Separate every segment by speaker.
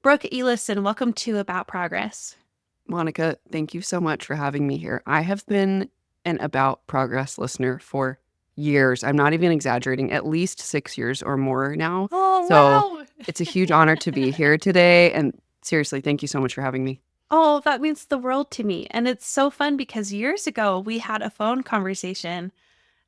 Speaker 1: Brooke Eliason, welcome to About Progress.
Speaker 2: Monica, thank you so much for having me here. I have been an About Progress listener for years. I'm not even exaggerating, at least 6 years or more now.
Speaker 1: Oh,
Speaker 2: So
Speaker 1: wow.
Speaker 2: it's a huge honor to be here today. And seriously, thank you so much for having me.
Speaker 1: Oh, that means the world to me. And it's so fun because years ago we had a phone conversation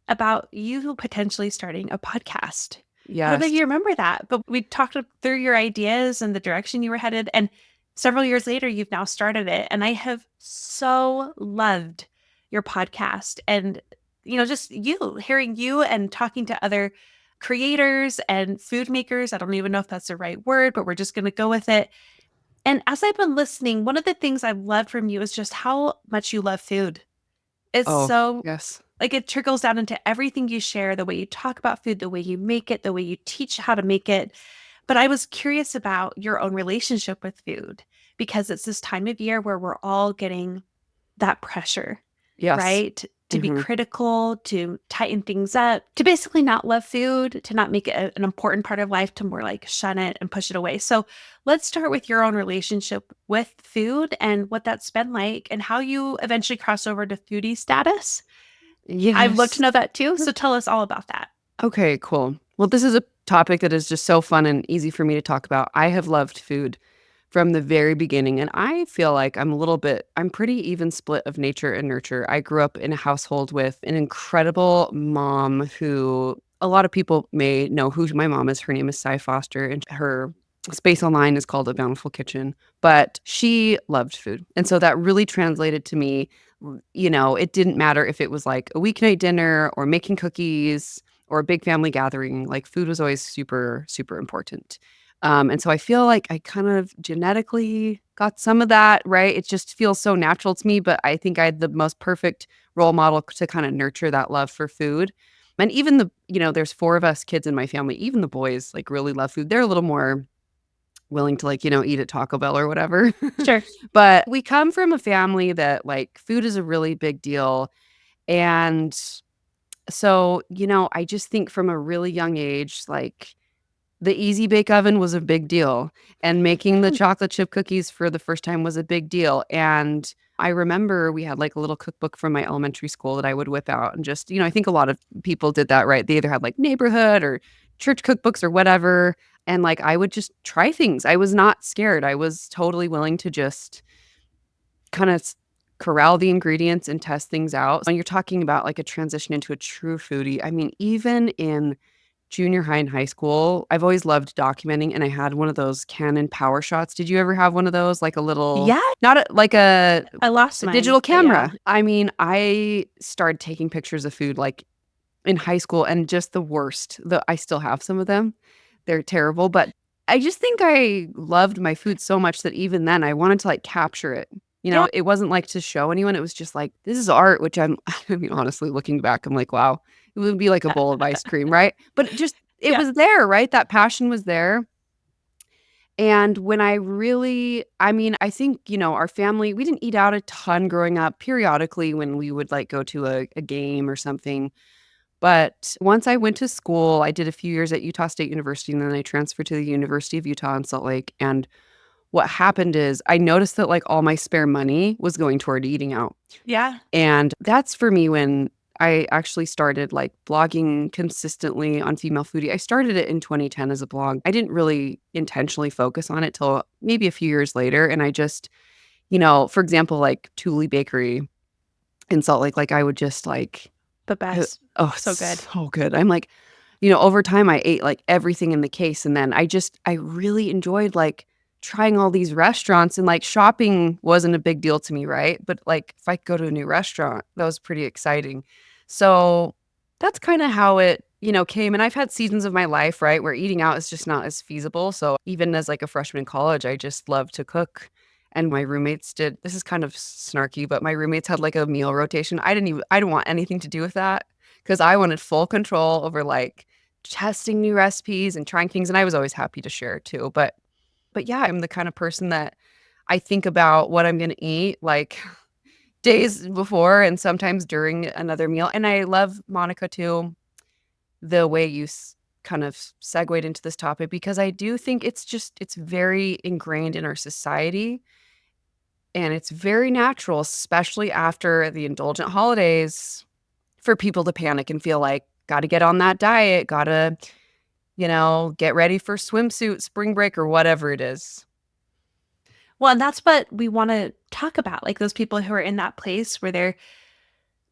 Speaker 1: about you potentially starting a podcast. I don't know if
Speaker 2: Yes.
Speaker 1: you remember that, but we talked through your ideas and the direction you were headed. And several years later, you've now started it. And I have so loved your podcast and, just hearing you and talking to other creators and food makers. I don't even know if that's the right word, but we're just going to go with it. And as I've been listening, one of the things I've loved from you is just how much you love food. It's
Speaker 2: Oh,
Speaker 1: so
Speaker 2: yes.
Speaker 1: like it trickles down into everything you share, the way you talk about food, the way you make it, the way you teach how to make it. But I was curious about your own relationship with food because it's this time of year where we're all getting that pressure,
Speaker 2: Yes.
Speaker 1: right? To be
Speaker 2: Hmm.
Speaker 1: critical, to tighten things up, to basically not love food, to not make it an important part of life, to more like shun it and push it away. So let's start with your own relationship with food and what that's been like and how you eventually cross over to foodie status. I'd love to
Speaker 2: Yes.
Speaker 1: know that too. So tell us all about that.
Speaker 2: Okay, cool. Well, this is a topic that is just so fun and easy for me to talk about. I have loved food from the very beginning. And I feel like I'm pretty even split of nature and nurture. I grew up in a household with an incredible mom who a lot of people may know who my mom is. Her name is Cy Foster, and her space online is called A Bountiful Kitchen. But she loved food. And so that really translated to me. It didn't matter if it was like a weeknight dinner or making cookies or a big family gathering, like food was always super, super important. And so I feel like I kind of genetically got some of that, right? It just feels so natural to me, but I think I had the most perfect role model to kind of nurture that love for food. And even there's four of us kids in my family, even the boys like really love food. They're a little more willing to like, eat at Taco Bell or whatever.
Speaker 1: Sure.
Speaker 2: But we come from a family that like food is a really big deal. And so, I just think from a really young age, like the easy bake oven was a big deal, and making the chocolate chip cookies for the first time was a big deal. And I remember we had like a little cookbook from my elementary school that I would whip out and just, I think a lot of people did that, right? They either had like neighborhood or church cookbooks or whatever. And like I would just try things. I was not scared. I was totally willing to just kind of corral the ingredients and test things out. When you're talking about like a transition into a true foodie, I mean, even in junior high and high school, I've always loved documenting, and I had one of those Canon Power Shots. Did you ever have one of those? Like a little,
Speaker 1: Yeah,
Speaker 2: not a, like
Speaker 1: I lost
Speaker 2: a
Speaker 1: mine,
Speaker 2: digital
Speaker 1: but yeah.
Speaker 2: camera. I mean, I started taking pictures of food like in high school, and just the worst. I still have some of them. They're terrible, but I just think I loved my food so much that even then I wanted to like capture it.
Speaker 1: Yeah.
Speaker 2: It wasn't like to show anyone. It was just like, this is art, which I mean, honestly, looking back, I'm like, wow, it would be like a bowl of ice cream, right? But it
Speaker 1: Yeah.
Speaker 2: was there, right? That passion was there. And when I mean, I think, our family, we didn't eat out a ton growing up. Periodically, when we would like go to a game or something, but once I went to school, I did a few years at Utah State University, and then I transferred to the University of Utah in Salt Lake. And what happened is I noticed that like all my spare money was going toward eating out.
Speaker 1: Yeah.
Speaker 2: And that's for me when I actually started like blogging consistently on Female Foodie. I started it in 2010 as a blog. I didn't really intentionally focus on it till maybe a few years later. And I just, for example, like Thule Bakery in Salt Lake, like I would just like
Speaker 1: The
Speaker 2: uh,
Speaker 1: best.
Speaker 2: oh,
Speaker 1: So good.
Speaker 2: so good. I'm like, over time I ate like everything in the case. And then I really enjoyed like trying all these restaurants, and like shopping wasn't a big deal to me, right? But like if I could go to a new restaurant, that was pretty exciting. So that's kind of how it, came. And I've had seasons of my life, right, where eating out is just not as feasible. So even as like a freshman in college, I just loved to cook. And my roommates did, this is kind of snarky, but my roommates had like a meal rotation. I didn't want anything to do with that because I wanted full control over like testing new recipes and trying things. And I was always happy to share too. But yeah, I'm the kind of person that I think about what I'm going to eat like days before and sometimes during another meal. And I love, Monica, too, the way you kind of segued into this topic because I do think it's very ingrained in our society, and it's very natural, especially after the indulgent holidays, for people to panic and feel like, got to get on that diet, got to, get ready for swimsuit, spring break, or whatever it is.
Speaker 1: Well, and that's what we want to talk about. Like those people who are in that place where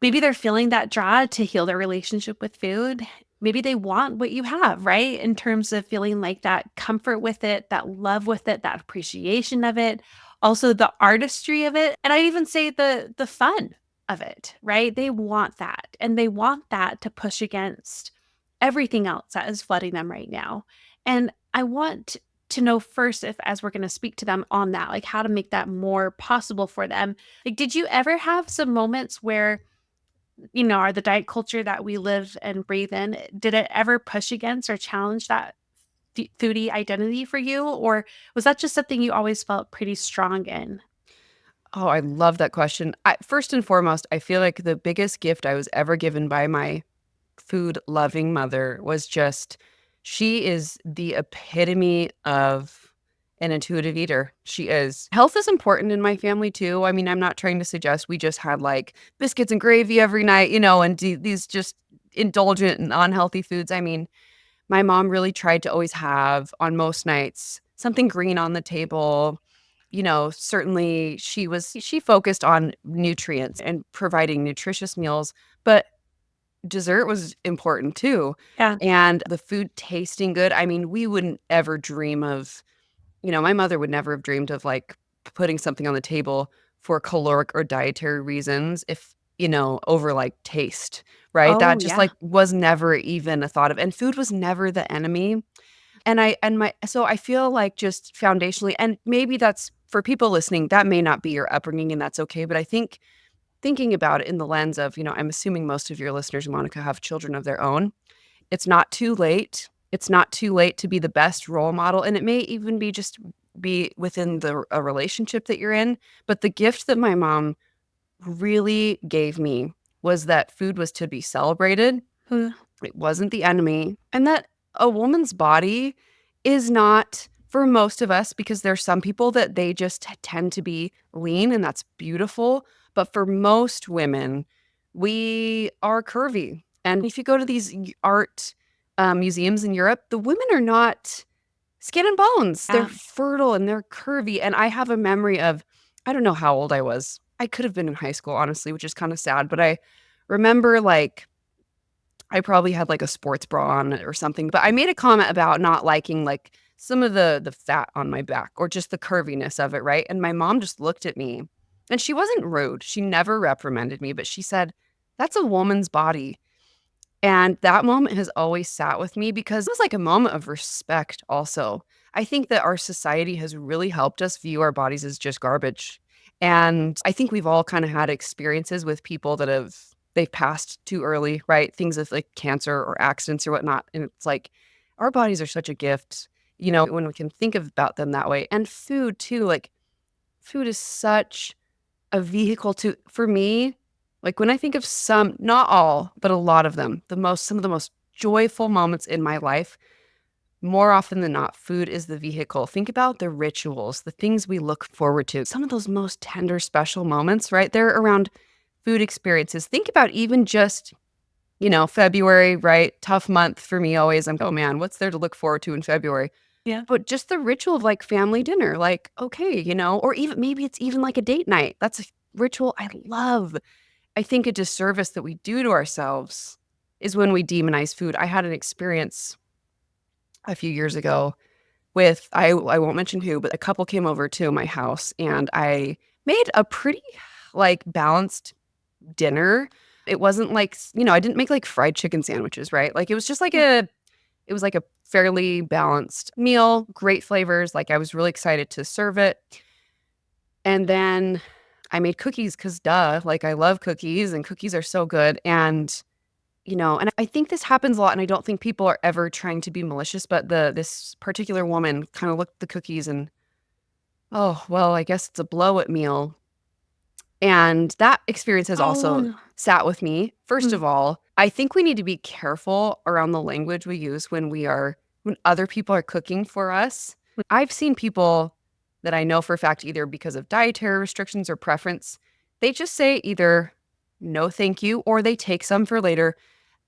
Speaker 1: maybe they're feeling that draw to heal their relationship with food. Maybe they want what you have, right? In terms of feeling like that comfort with it, that love with it, that appreciation of it, also the artistry of it, and I'd even say the fun of it, right? They want that, and they want that to push against everything else that is flooding them right now. And I want to know first, if as we're going to speak to them on that, like how to make that more possible for them. Like, did you ever have some moments where, are the diet culture that we live and breathe in, did it ever push against or challenge that foodie identity for you? Or was that just something you always felt pretty strong in?
Speaker 2: Oh, I love that question. First and foremost, I feel like the biggest gift I was ever given by my food loving mother was just, she is the epitome of an intuitive eater. She is. Health is important in my family too. I mean, I'm not trying to suggest we just had like biscuits and gravy every night, and these just indulgent and unhealthy foods. I mean, my mom really tried to always have on most nights something green on the table. Certainly she focused on nutrients and providing nutritious meals, but dessert was important too.
Speaker 1: Yeah.
Speaker 2: And the food tasting good. I mean, we wouldn't ever dream of, my mother would never have dreamed of like putting something on the table for caloric or dietary reasons if, over like taste, right?
Speaker 1: Oh,
Speaker 2: That just
Speaker 1: yeah.
Speaker 2: like was never even a thought of, and food was never the enemy. So I feel like just foundationally, and maybe that's for people listening, that may not be your upbringing and that's okay. But I think thinking about it in the lens of, I'm assuming most of your listeners, Monica, have children of their own. It's not too late. It's not too late to be the best role model. And it may even be within a relationship that you're in. But the gift that my mom really gave me was that food was to be celebrated.
Speaker 1: Uh,
Speaker 2: It wasn't the enemy. And that a woman's body is not, for most of us, because there's some people that they just tend to be lean and that's beautiful. But for most women, we are curvy. And if you go to these art museums in Europe, the women are not skin and bones. They're
Speaker 1: yeah.
Speaker 2: fertile and they're curvy. And I have a memory of, I don't know how old I was. I could have been in high school, honestly, which is kind of sad. But I remember like I probably had like a sports bra on or something, but I made a comment about not liking like some of the fat on my back or just the curviness of it, right? And my mom just looked at me and she wasn't rude. She never reprimanded me, but she said, "That's a woman's body." And that moment has always sat with me because it was like a moment of respect also. I think that our society has really helped us view our bodies as just garbage. And I think we've all kind of had experiences with people that they've passed too early, right? Things of like cancer or accidents or whatnot. And it's like our bodies are such a gift, when we can think about them that way. And food too, like food is such a vehicle to, for me, like when I think of some, not all, but a lot of them, some of the most joyful moments in my life, more often than not, food is the vehicle. Think about the rituals, the things we look forward to, some of those most tender, special moments, right? They're around food experiences. Think about even just, February, right? Tough month for me always. Oh man, what's there to look forward to in February?
Speaker 1: Yeah.
Speaker 2: But just the ritual of like family dinner, like, okay, or even maybe it's even like a date night. That's a ritual I love. I think a disservice that we do to ourselves is when we demonize food. I had an experience a few years ago with, I won't mention who, but a couple came over to my house and I made a pretty like balanced dinner. It wasn't like, I didn't make like fried chicken sandwiches, right? Like it was just like
Speaker 1: Yeah.
Speaker 2: it was like a fairly balanced meal, great flavors. Like I was really excited to serve it. And then I made cookies because duh, like I love cookies and cookies are so good. And I think this happens a lot and I don't think people are ever trying to be malicious, but this particular woman kind of looked at the cookies and, oh, well, I guess it's a blow at meal. And that experience has
Speaker 1: Oh,
Speaker 2: also
Speaker 1: no.
Speaker 2: sat with me. First
Speaker 1: Mm.
Speaker 2: of all, I think we need to be careful around the language we use when other people are cooking for us. I've seen people that I know for a fact, either because of dietary restrictions or preference, they just say either no, thank you, or they take some for later.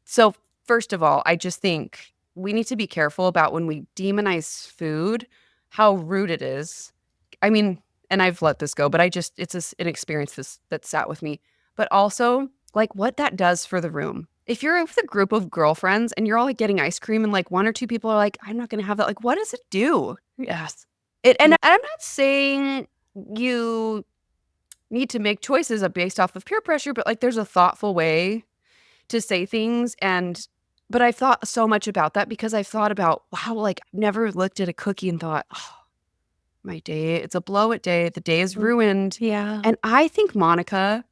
Speaker 2: So, first of all, I just think we need to be careful about when we demonize food, how rude it is. I mean, and I've let this go, but an experience that sat with me. But also, like, what that does for the room. If you're with a group of girlfriends and you're all like getting ice cream and like one or two people are like, I'm not going to have that, like, what does it do?
Speaker 1: Yes.
Speaker 2: And
Speaker 1: Yeah.
Speaker 2: I'm not saying you need to make choices based off of peer pressure, but like, there's a thoughtful way to say things. But I've thought so much about that because I've thought about, wow, like, I've never looked at a cookie and thought, oh, my day, it's a blow it day. The day is ruined.
Speaker 1: Yeah.
Speaker 2: And I think, Monica,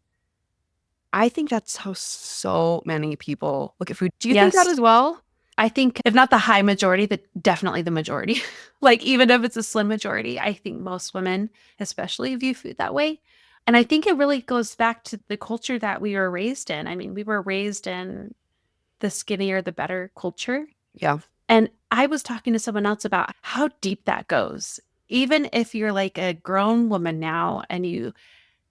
Speaker 2: I think that's how so many people look at food. Do you think that
Speaker 1: Yes.
Speaker 2: as well?
Speaker 1: I think if not the high majority, that definitely the majority. Like even if it's a slim majority, I think most women especially view food that way. And I think it really goes back to the culture that we were raised in. I mean, we were raised in the skinnier the better culture.
Speaker 2: Yeah.
Speaker 1: And I was talking to someone else about how deep that goes. Even if you're like a grown woman now and you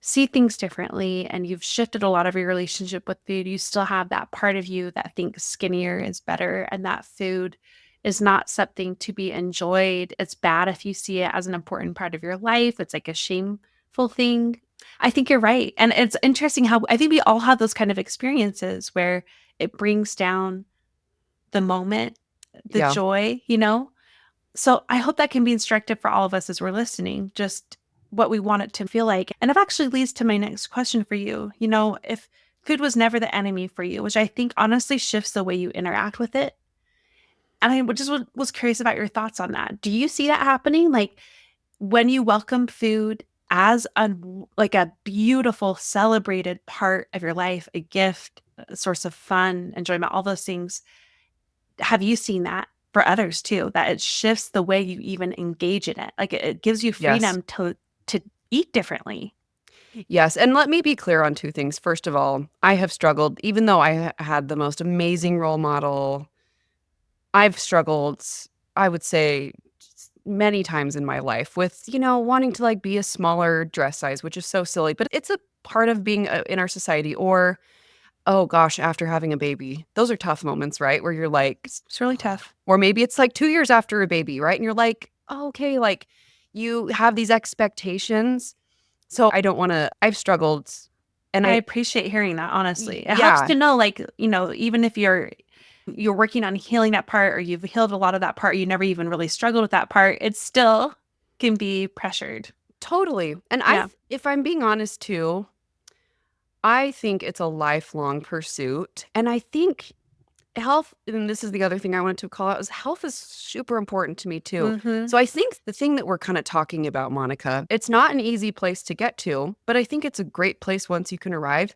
Speaker 1: see things differently and you've shifted a lot of your relationship with food, you still have that part of you that thinks skinnier is better and that food is not something to be enjoyed. It's bad if you see it as an important part of your life. It's like a shameful thing. I think you're right. And it's interesting how I think we all have those kind of experiences where it brings down the moment, the
Speaker 2: Yeah.
Speaker 1: joy, you know? So I hope that can be instructive for all of us as we're listening, just what we want it to feel like. And it actually leads to my next question for you. You know, if food was never the enemy for you, which I think honestly shifts the way you interact with it. And I just was curious about your thoughts on that. Do you see that happening? Like when you welcome food as like a beautiful celebrated part of your life, a gift, a source of fun, enjoyment, all those things, have you seen that for others too, that it shifts the way you even engage in it? Like it gives you
Speaker 2: Yes.
Speaker 1: freedom to eat differently.
Speaker 2: Yes. And let me be clear on two things. First of all, I have struggled, even though I had the most amazing role model, I've struggled, I would say, many times in my life with, wanting to like be a smaller dress size, which is so silly, but it's a part of being in our society. Or, oh gosh, after having a baby, those are tough moments, right? Where you're like,
Speaker 1: It's really tough.
Speaker 2: or maybe it's like 2 years after a baby, right? And you're like, oh, okay, like you have these expectations. So I don't want to, I've struggled. And
Speaker 1: I appreciate hearing that, honestly. It helps
Speaker 2: yeah,
Speaker 1: to know, like, you know, even if you're working on healing that part or you've healed a lot of that part, you never even really struggled with that part, it still can be pressured.
Speaker 2: totally. And
Speaker 1: Yeah.
Speaker 2: if I'm being honest too, I think it's a lifelong pursuit. And I think health, and this is the other thing I wanted to call out, is health is super important to me too.
Speaker 1: Mm-hmm.
Speaker 2: So I think the thing that we're kind of talking about, Monica, it's not an easy place to get to, but I think it's a great place once you can arrive,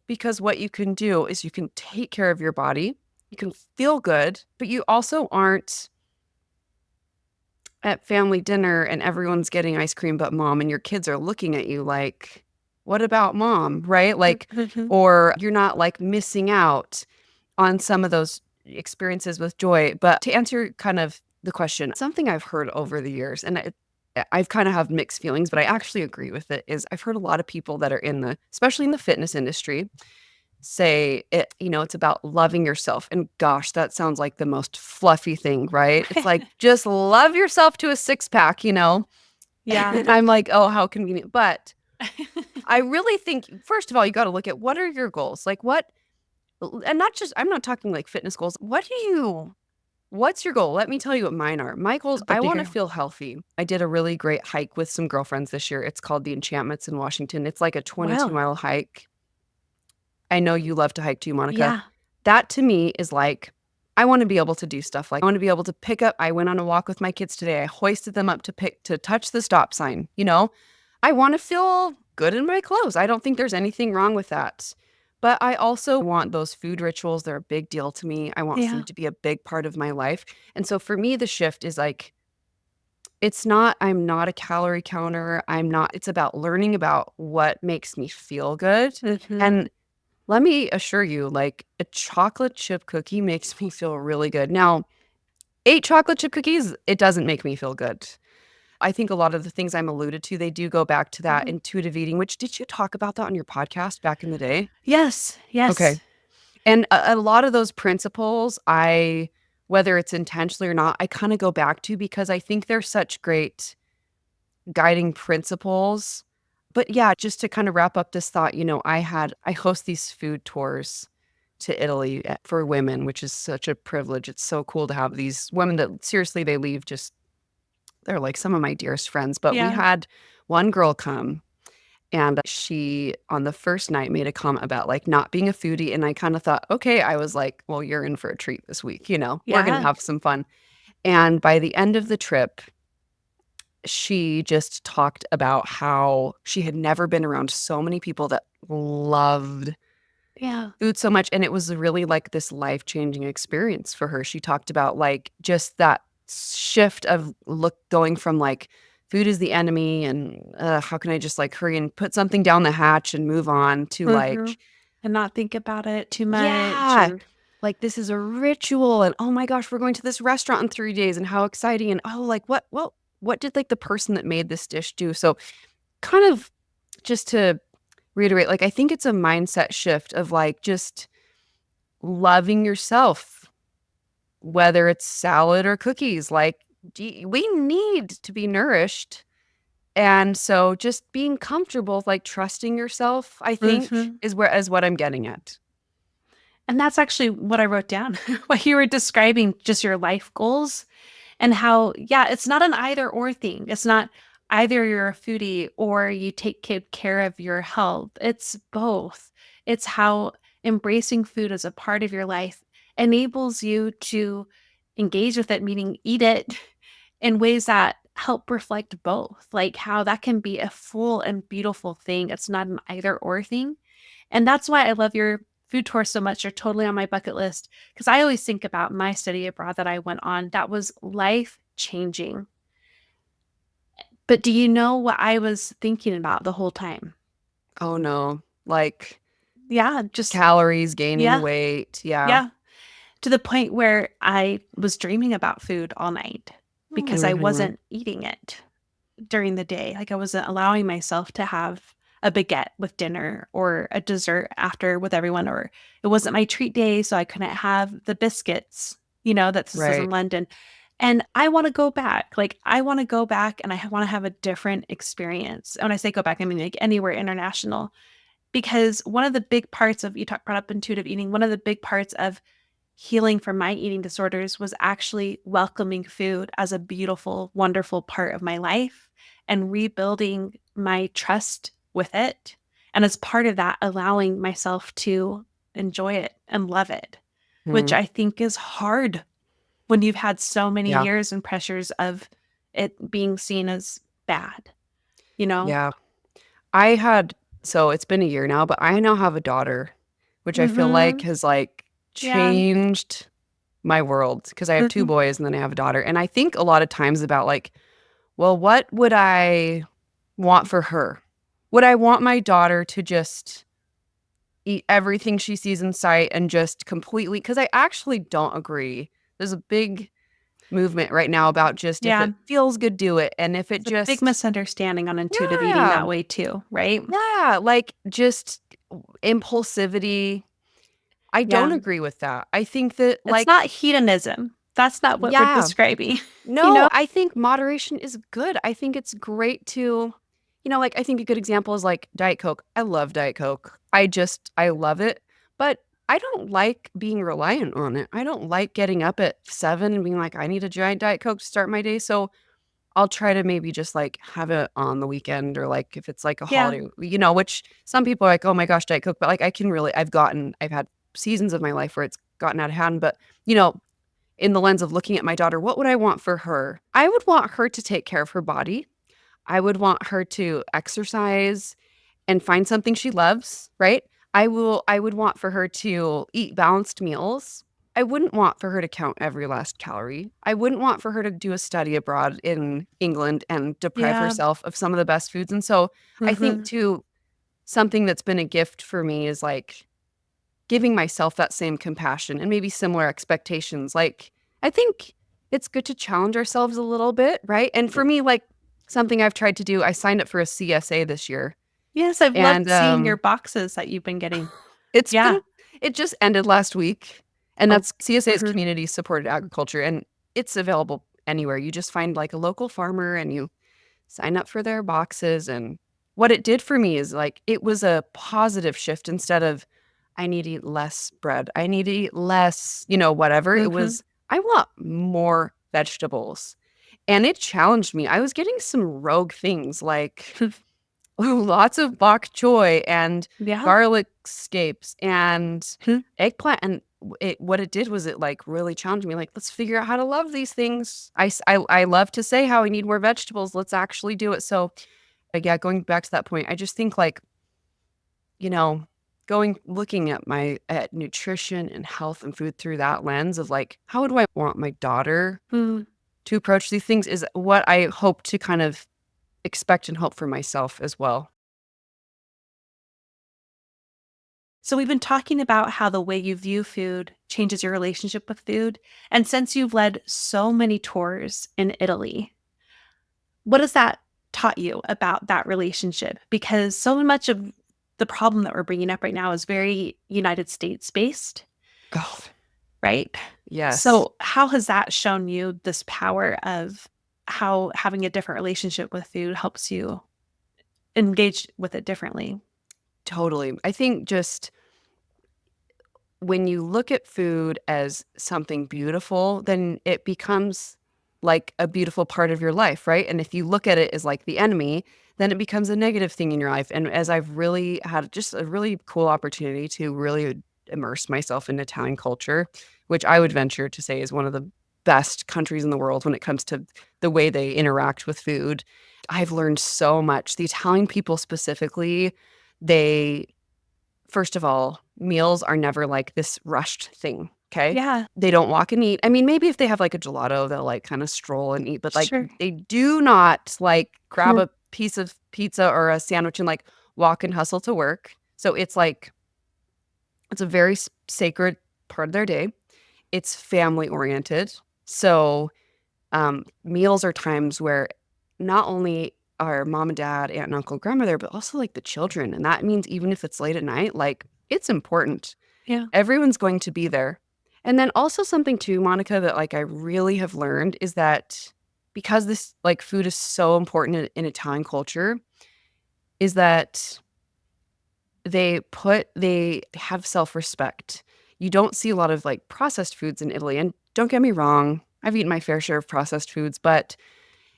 Speaker 2: because what you can do is you can take care of your body, you can feel good, but you also aren't at family dinner and everyone's getting ice cream but mom, and your kids are looking at you like, what about mom? Right? Like,
Speaker 1: Mm-hmm.
Speaker 2: or you're not like missing out on some of those experiences with joy. But to answer kind of the question, something I've heard over the years, and I've kind of have mixed feelings, but I actually agree with it, is I've heard a lot of people that are especially in the fitness industry, say it's about loving yourself. And gosh, that sounds like the most fluffy thing, right? It's like, just love yourself to a six pack.
Speaker 1: Yeah.
Speaker 2: And I'm like, oh, how convenient. But I really think, first of all, you got to look at, what are your goals? Like, and not just, I'm not talking like fitness goals. What's your goal? Let me tell you what mine are. My goals,
Speaker 1: I'd love
Speaker 2: I
Speaker 1: to
Speaker 2: want to
Speaker 1: hear.
Speaker 2: feel healthy. I did a really great hike with some girlfriends this year. It's called the Enchantments in Washington. It's like a 22
Speaker 1: Wow.
Speaker 2: mile hike. I know you love to hike too, Monica.
Speaker 1: Yeah.
Speaker 2: That to me is like, I want to be able to do stuff like, I want to be able to pick up. I went on a walk with my kids today. I hoisted them up to touch the stop sign. I want to feel good in my clothes. I don't think there's anything wrong with that. But I also want those food rituals. They're a big deal to me. I want
Speaker 1: Yeah.
Speaker 2: food to be a big part of my life. And so for me, the shift is like, I'm not a calorie counter. It's about learning about what makes me feel good.
Speaker 1: Mm-hmm.
Speaker 2: And let me assure you, like, a chocolate chip cookie makes me feel really good. Now, 8 chocolate chip cookies, it doesn't make me feel good. I think a lot of the things I'm alluded to, they do go back to that
Speaker 1: Mhm.
Speaker 2: intuitive eating, which did you talk about that on your podcast back in the day?
Speaker 1: Yes,
Speaker 2: Okay.
Speaker 1: yes.
Speaker 2: And a lot of those principles, whether it's intentionally or not, I kinda go back to because I think they're such great guiding principles. But yeah, just to kind of wrap up this thought, I host these food tours to Italy for women, which is such a privilege. It's so cool to have these women that seriously they leave just they're like some of my dearest friends. But we
Speaker 1: Yeah.
Speaker 2: had one girl come and she on the first night made a comment about like not being a foodie. And I kind of thought, okay, I was like, well, you're in for a treat this week, we're gonna
Speaker 1: Yeah.
Speaker 2: have some fun. And by the end of the trip, she just talked about how she had never been around so many people that loved
Speaker 1: Yeah.
Speaker 2: food so much, and it was really, like, this life-changing experience for her. She talked about, like, just that shift of going from, like, food is the enemy and, how can I just, like, hurry and put something down the hatch and move on to,
Speaker 1: Mhm.
Speaker 2: like,
Speaker 1: And not think about it too much
Speaker 2: yeah,
Speaker 1: or
Speaker 2: like, this is a ritual and, "Oh my gosh, we're going to this restaurant in 3 days and how exciting," and, "Oh, like, what did, like, the person that made this dish do?" So, kind of just to reiterate, like, I think it's a mindset shift of, like, just loving yourself, whether it's salad or cookies, like, we need to be nourished, and so just being comfortable, like, trusting yourself, I think,
Speaker 1: Mhm.
Speaker 2: is what I'm getting at.
Speaker 1: And that's actually what I wrote down while you were describing just your life goals and how, yeah, it's not an either or thing. It's not either you're a foodie or you take good care of your health. It's both. It's how embracing food as a part of your life enables you to engage with it, meaning eat it in ways that help reflect both, like how that can be a full and beautiful thing. It's not an either or thing. And that's why I love your food tour so much. You're totally on my bucket list because I always think about my study abroad that I went on that was life changing. But do you know what I was thinking about the whole time?
Speaker 2: Oh, no. Like,
Speaker 1: Yeah, just,
Speaker 2: calories, gaining
Speaker 1: yeah,
Speaker 2: weight, yeah.
Speaker 1: yeah. To the point where I was dreaming about food all night because I
Speaker 2: Mhm.
Speaker 1: wasn't eating it during the day. Like I wasn't allowing myself to have a baguette with dinner or a dessert after with everyone, or it wasn't my treat day, so I couldn't have the biscuits, that this is in
Speaker 2: Right.
Speaker 1: London. And I want to go back. Like I want to go back and I want to have a different experience. And when I say go back, I mean like anywhere international. Because one of the big parts of brought up intuitive eating, one of the big parts of healing from my eating disorders was actually welcoming food as a beautiful, wonderful part of my life and rebuilding my trust with it. And as part of that, allowing myself to enjoy it and love it, which
Speaker 2: Mhm.
Speaker 1: I think is hard when you've had so many
Speaker 2: Yeah.
Speaker 1: years and pressures of it being seen as bad, you know?
Speaker 2: Yeah. I had so it's been a year now, but I now have a daughter, which I feel like
Speaker 1: Mhm.
Speaker 2: has, like,
Speaker 1: Yeah.
Speaker 2: changed my world because I have 2
Speaker 1: Mhm.
Speaker 2: boys and then I have a daughter, and I think a lot of times about, like, well, what would I want for her? Would I want my daughter to just eat everything she sees in sight and just completely? Because I actually don't agree. There's a big movement right now about just if
Speaker 1: Yeah.
Speaker 2: it feels good, do it, and if it
Speaker 1: It's a big
Speaker 2: just
Speaker 1: misunderstanding on intuitive eating
Speaker 2: yeah,
Speaker 1: that way too, right?
Speaker 2: yeah, like, just impulsivity. I don't
Speaker 1: Yeah.
Speaker 2: agree with that. I think that,
Speaker 1: It's
Speaker 2: like
Speaker 1: not hedonism. That's not what we're
Speaker 2: yeah.
Speaker 1: describing, you
Speaker 2: No,
Speaker 1: know?
Speaker 2: I think moderation is good. I think it's great to like, I think a good example is, like, Diet Coke. I love Diet Coke. I love it, but I don't like being reliant on it. I don't like getting up at 7 and being like, "I need a giant Diet Coke to start my day," so I'll try to maybe just, like, have it on the weekend or, like, if it's, like, a
Speaker 1: Yeah.
Speaker 2: holiday, which some people are like, "Oh my gosh, Diet Coke," but, like, I've had seasons of my life where it's gotten out of hand, but, you know, in the lens of looking at my daughter, what would I want for her? I would want her to take care of her body. I would want her to exercise and find something she loves, right? I would want for her to eat balanced meals. I wouldn't want for her to count every last calorie. I wouldn't want for her to do a study abroad in England and deprive
Speaker 1: Yeah.
Speaker 2: herself of some of the best foods. And so I think
Speaker 1: Mhm.
Speaker 2: too, something that's been a gift for me is like giving myself that same compassion and maybe similar expectations. Like, I think it's good to challenge ourselves a little bit, right? And for me, like something I've tried to do, I signed up for a CSA this year.
Speaker 1: Yes, I've loved
Speaker 2: And
Speaker 1: seeing your boxes that you've been getting.
Speaker 2: it's
Speaker 1: Yeah.
Speaker 2: been it just ended last week. And
Speaker 1: Oh,
Speaker 2: that's CSA is
Speaker 1: mhm,
Speaker 2: community supported agriculture, and it's available anywhere. You just find like a local farmer and you sign up for their boxes. And what it did for me is like it was a positive shift. Instead of I need to eat less bread, I need to eat less, whatever. It
Speaker 1: mhm.
Speaker 2: was I want more vegetables. And it challenged me. I was getting some rogue things like lots of bok choy and
Speaker 1: Yeah.
Speaker 2: garlic scapes and
Speaker 1: Mhm.
Speaker 2: eggplant. And what it did was it like really challenged me. Like, let's figure out how to love these things. I love to say how I need more vegetables. Let's actually do it. So, yeah, going back to that point, I just think like, you know, looking at nutrition and health and food through that lens of like, how do I want my daughter
Speaker 1: Mm.
Speaker 2: to approach these things is what I hope to kind of expect and hope for myself as well.
Speaker 1: So we've been talking about how the way you view food changes your relationship with food. And since you've led so many tours in Italy, what has that taught you about that relationship? Because so much of the problem that we're bringing up right now is very United States based,
Speaker 2: Oh,
Speaker 1: right?
Speaker 2: yes.
Speaker 1: So, how has that shown you this power of how having a different relationship with food helps you engage with it differently?
Speaker 2: Totally. I think just when you look at food as something beautiful, then it becomes like a beautiful part of your life, right? And if you look at it as like the enemy, then it becomes a negative thing in your life. And as I've really had just a really cool opportunity to really immerse myself in Italian culture, which I would venture to say is one of the best countries in the world when it comes to the way they interact with food. I've learned so much. The Italian people specifically, they first of all, meals are never like this rushed thing, okay?
Speaker 1: Yeah,
Speaker 2: They don't walk and eat. I mean, maybe if they have like a gelato, they'll like kind of stroll and eat, but like
Speaker 1: sure.
Speaker 2: they do not like grab
Speaker 1: Hmm.
Speaker 2: a piece of pizza or a sandwich and like walk and hustle to work. So it's like it's a very sacred part of their day. It's family oriented. So meals are times where not only are mom and dad, aunt and uncle, grandma there, but also like the children. And that means even if it's late at night, like it's important.
Speaker 1: Yeah.
Speaker 2: Everyone's going to be there. And then also something too, Monica, that like I really have learned is that because this like food is so important in Italian culture, is that they have self-respect. You don't see a lot of like processed foods in Italy. And don't get me wrong, I've eaten my fair share of processed foods, but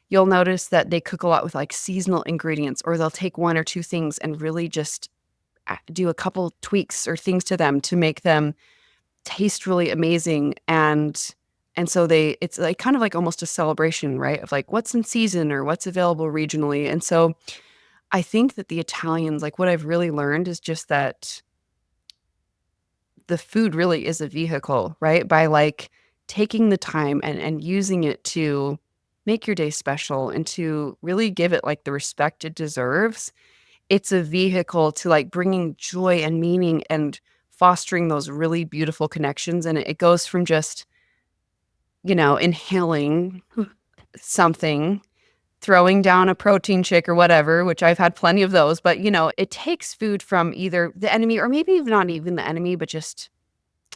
Speaker 2: you'll notice that they cook a lot with like seasonal ingredients, or they'll take one or two things and really just do a couple tweaks or things to them to make them taste really amazing. And so it's like kind of like almost a celebration, right? Of like what's in season or what's available regionally. And so I think that the Italians, like what I've really learned is just that the food really is a vehicle, right? By like taking the time and using it to make your day special and to really give it like the respect it deserves. It's a vehicle to like bringing joy and meaning and fostering those really beautiful connections. And it goes from just, inhaling something, throwing down a protein shake or whatever, which I've had plenty of those, but it takes food from either the enemy or maybe even not even the enemy, but just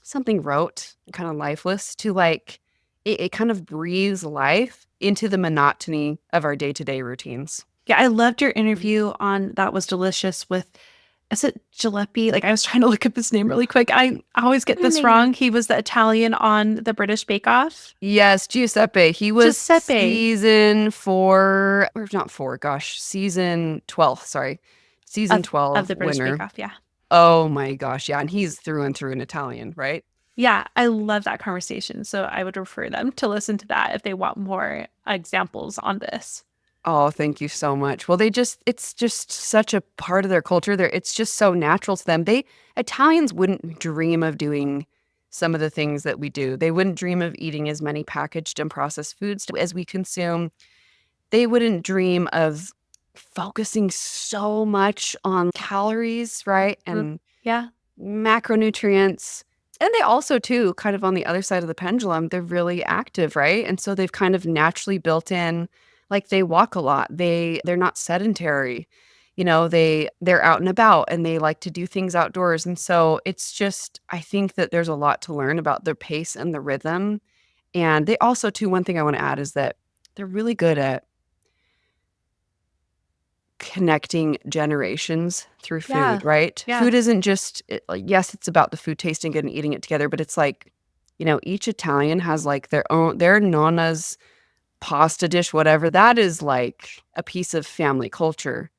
Speaker 2: something rote, kind of lifeless to like it kind of breathes life into the monotony of our day-to-day routines.
Speaker 1: Yeah, I loved your interview on That Was Delicious with, is it Giuseppe? Like, I was trying to look up his name really quick. I always get
Speaker 2: Her
Speaker 1: this
Speaker 2: name.
Speaker 1: wrong. He was the Italian on the British Bake Off.
Speaker 2: Yes, Giuseppe. He was
Speaker 1: Giuseppe
Speaker 2: season 4, or not 4, gosh, season 12, sorry. Season
Speaker 1: of
Speaker 2: 12
Speaker 1: the British Bake
Speaker 2: winner.
Speaker 1: Off. Yeah.
Speaker 2: Oh my gosh, yeah, and he's through and through an Italian, right?
Speaker 1: Yeah, I love that conversation. So I would refer them to listen to that if they want more examples on this.
Speaker 2: Oh, thank you so much. Well, it's just such a part of their culture. It's just so natural to them. Italians wouldn't dream of doing some of the things that we do. They wouldn't dream of eating as many packaged and processed foods as we consume. They wouldn't dream of focusing so much on calories, right?
Speaker 1: Mm,
Speaker 2: And
Speaker 1: yeah.
Speaker 2: macronutrients. And they also, too, kind of on the other side of the pendulum, they're really active, right? And so they've kind of naturally built in, like they walk a lot. They're not sedentary. They're out and about and they like to do things outdoors. And so it's just, I think that there's a lot to learn about their pace and the rhythm. And they also, too, one thing I want to add is that they're really good at connecting generations through
Speaker 1: Yeah.
Speaker 2: food, right?
Speaker 1: Yeah.
Speaker 2: Food isn't just, yes, it's about the food tasting good and eating it together, but it's like, each Italian has like their nonna's pasta dish, whatever. That is like a piece of family culture.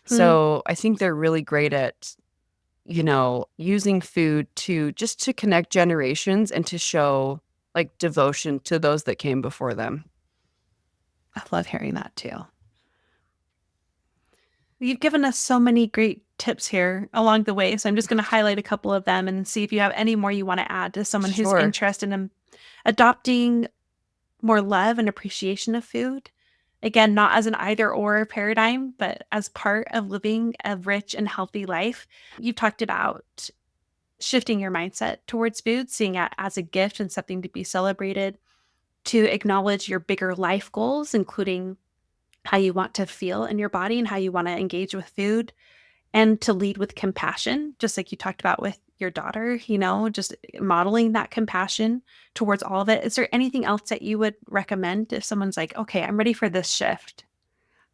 Speaker 1: Hmm.
Speaker 2: So I think they're really great at, using food to connect generations and to show like devotion to those that came before them.
Speaker 1: I love hearing that too. You've given us so many great tips here along the way. So I'm just going to highlight a couple of them and see if you have any more you want to add to someone who's
Speaker 2: Sure.
Speaker 1: interested in adopting more love and appreciation of food. Again, not as an either or paradigm, but as part of living a rich and healthy life. You've talked about shifting your mindset towards food, seeing it as a gift and something to be celebrated, to acknowledge your bigger life goals, including how you want to feel in your body and how you want to engage with food, and to lead with compassion, just like you talked about with your daughter, just modeling that compassion towards all of it. Is there anything else that you would recommend if someone's like, okay, I'm ready for this shift?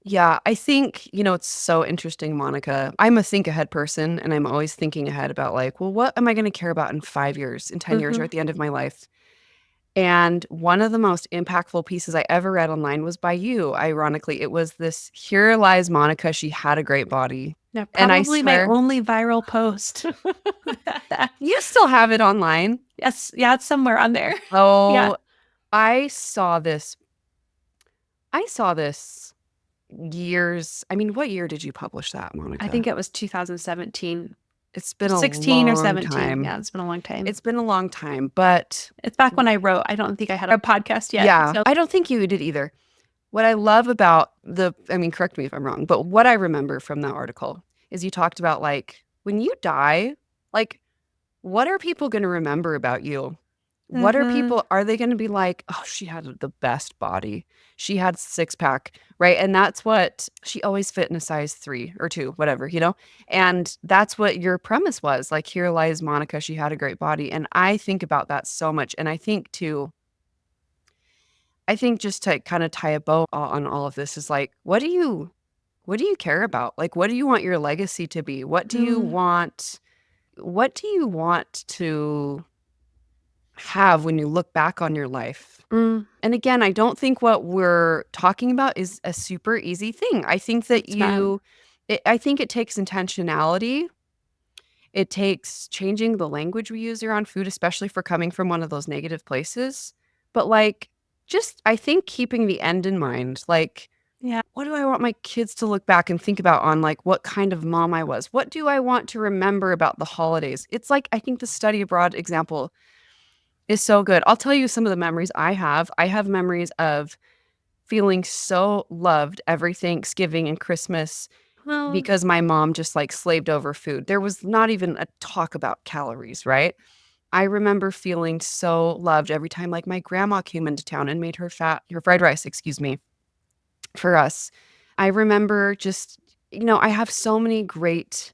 Speaker 2: Yeah, I think, it's so interesting, Monica. I'm a think ahead person and I'm always thinking ahead about like, well, what am I going to care about in 5 years, in 10 years, or
Speaker 1: Hmm.
Speaker 2: at the end of my life? And one of the most impactful pieces I ever read online was by you. Ironically, it was this Here Lies Monica. She had a great body.
Speaker 1: Yeah,
Speaker 2: And I
Speaker 1: probably my
Speaker 2: swear,
Speaker 1: only viral post.
Speaker 2: you still have it online.
Speaker 1: Yes, yeah, it's somewhere on there. Yeah,
Speaker 2: Oh, I saw this. I saw this years. I mean, what year did you publish that,
Speaker 1: I think
Speaker 2: Monica?
Speaker 1: it was 2017,
Speaker 2: It's been a
Speaker 1: 16 or
Speaker 2: long
Speaker 1: 17.
Speaker 2: time.
Speaker 1: Yeah, it's been a long time.
Speaker 2: It's been a long time, but
Speaker 1: It's back when I wrote. I don't think I had a podcast yet.
Speaker 2: yeah,
Speaker 1: So,
Speaker 2: I don't think you did either. What I love about I mean, correct me if I'm wrong, but what I remember from that article is you talked about like when you die, like what are people going to remember about you?
Speaker 1: mhm.
Speaker 2: Are they going to be like, oh, she had the best body. She had six pack, right? And that's what she always fit in a size 3 or 2, whatever. And that's what your premise was. Like, here lies Monica. She had a great body. And I think about that so much. And I think too, I think just to kind of tie a bow on all of this is like, what do you care about? Like, what do you want your legacy to be?
Speaker 1: Mm,
Speaker 2: What do you want to have when you look back on your life?
Speaker 1: mm,
Speaker 2: And again, I don't think what we're talking about is a super easy thing. I think that
Speaker 1: it's not.
Speaker 2: I think it takes intentionality. It takes changing the language we use around food, especially for coming from one of those negative places. But like, just, I think keeping the end in mind, like,
Speaker 1: Yeah.
Speaker 2: what do I want my kids to look back and think about on like what kind of mom I was? What do I want to remember about the holidays? It's like, I think the study abroad example is so good. I'll tell you some of the memories I have. I have memories of feeling so loved every Thanksgiving and Christmas
Speaker 1: Well,
Speaker 2: because my mom just like slaved over food. There was not even a talk about calories, right? I remember feeling so loved every time like my grandma came into town and made her fried rice, excuse me, for us. I remember just, I have so many great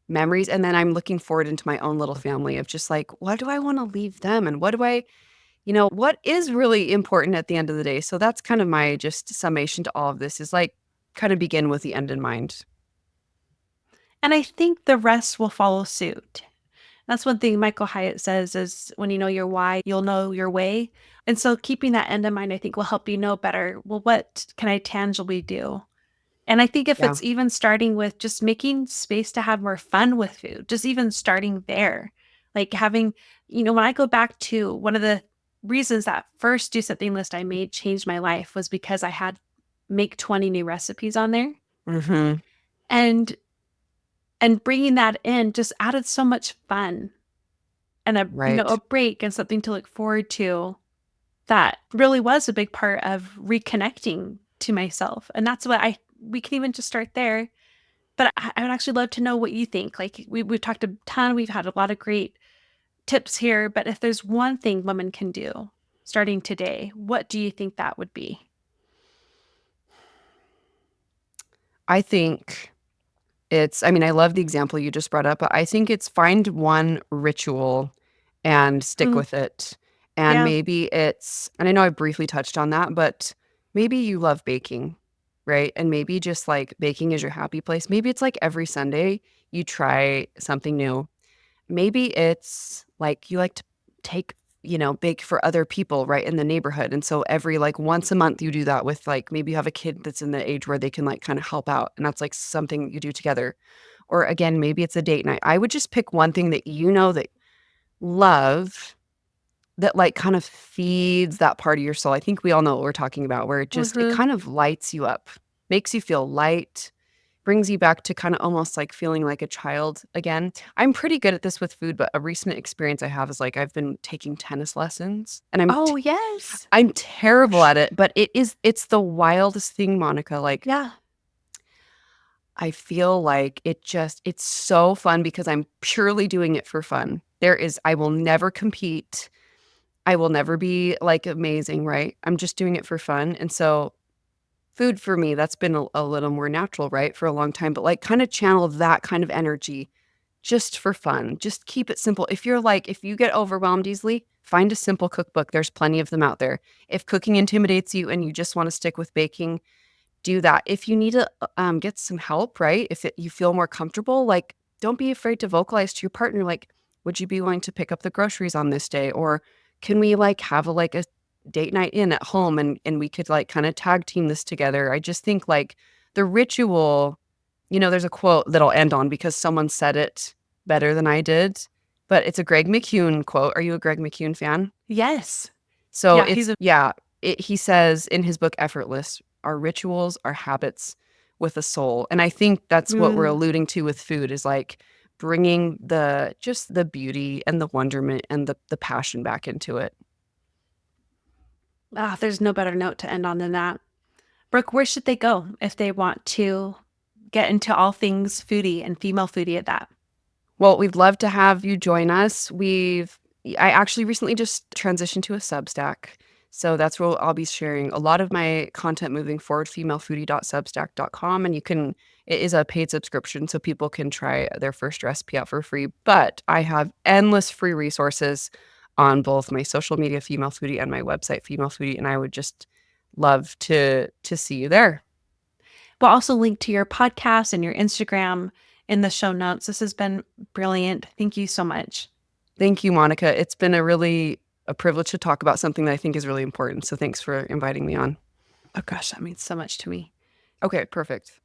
Speaker 2: memories. And then I'm looking forward into my own little family of just like, what do I want to leave them? And what is really important at the end of the day? So that's kind of my just summation to all of this is like kind of begin with the end in mind.
Speaker 1: and I think the rest will follow suit. That's one thing Michael Hyatt says is when you know your why, you'll know your way. And so keeping that end in mind, I think will help you know better, well, what can I tangibly do? And I think if
Speaker 2: Yeah.
Speaker 1: it's even starting with just making space to have more fun with food, just even starting there, like having, when I go back to one of the reasons that first do something list I made changed my life was because I had make 20 new recipes on there.
Speaker 2: Mhm.
Speaker 1: And bringing that in just added so much fun and a
Speaker 2: Right.
Speaker 1: break and something to look forward to that really was a big part of reconnecting to myself. And that's what we can even just start there. But I would actually love to know what you think. Like we've talked a ton, we've had a lot of great tips here, but if there's one thing women can do starting today, what do you think that would be?
Speaker 2: I think I mean, I love the example you just brought up, but I think it's find one ritual and stick
Speaker 1: Mm,
Speaker 2: with it. And
Speaker 1: yeah.
Speaker 2: maybe and I know I briefly touched on that, but maybe you love baking, right? And maybe just like baking is your happy place. Maybe it's like every Sunday you try something new. Maybe it's like you like to take, bake for other people right in the neighborhood. And so every like once a month you do that with like maybe you have a kid that's in the age where they can like kind of help out. And that's like something you do together. Or again, maybe it's a date night. I would just pick one thing that you know that love that like kind of feeds that part of your soul. I think we all know what we're talking about, where it
Speaker 1: Hmm.
Speaker 2: kind of lights you up, makes you feel light, brings you back to kind of almost like feeling like a child again. I'm pretty good at this with food, but a recent experience I have is like I've been taking tennis lessons and
Speaker 1: Oh, yes.
Speaker 2: I'm terrible at it, but it's the wildest thing, Monica. Like
Speaker 1: Yeah.
Speaker 2: I feel like it's so fun because I'm purely doing it for fun. I will never compete. I will never be like amazing, right? I'm just doing it for fun. And so food for me, that's been a little more natural, right? For a long time, but like kind of channel that kind of energy just for fun. Just keep it simple. If you get overwhelmed easily, find a simple cookbook. There's plenty of them out there. If cooking intimidates you and you just want to stick with baking, do that. If you need to get some help, right? You feel more comfortable, like don't be afraid to vocalize to your partner, like, would you be willing to pick up the groceries on this day? Or can we like have a date night in at home and we could like kind of tag team this together? I just think like the ritual, there's a quote that I'll end on because someone said it better than I did, but it's a Greg McKeown quote. Are you a Greg McKeown fan?
Speaker 1: Yes.
Speaker 2: So
Speaker 1: Yeah. He's a,
Speaker 2: he says in his book Effortless, our rituals are habits with a soul. And I think that's what we're
Speaker 1: mm,
Speaker 2: alluding to with food is like bringing the beauty and the wonderment and the passion back into it.
Speaker 1: there's no better note to end on than that. Brooke, where should they go if they want to get into all things foodie and female foodie at that?
Speaker 2: Well, we'd love to have you join us. I actually recently just transitioned to a Substack. So that's where I'll be sharing a lot of my content moving forward, femalefoodie.substack.com. And it is a paid subscription, so people can try their first recipe out for free. But I have endless free resources on both my social media, Female Foodie, and my website, Female Foodie. And I would just love to see you there.
Speaker 1: We'll also link to your podcast and your Instagram in the show notes. This has been brilliant. Thank you so much.
Speaker 2: Thank you, Monica. It's been a privilege to talk about something that I think is really important. So thanks for inviting me on.
Speaker 1: Oh gosh, that means so much to me.
Speaker 2: Okay, perfect.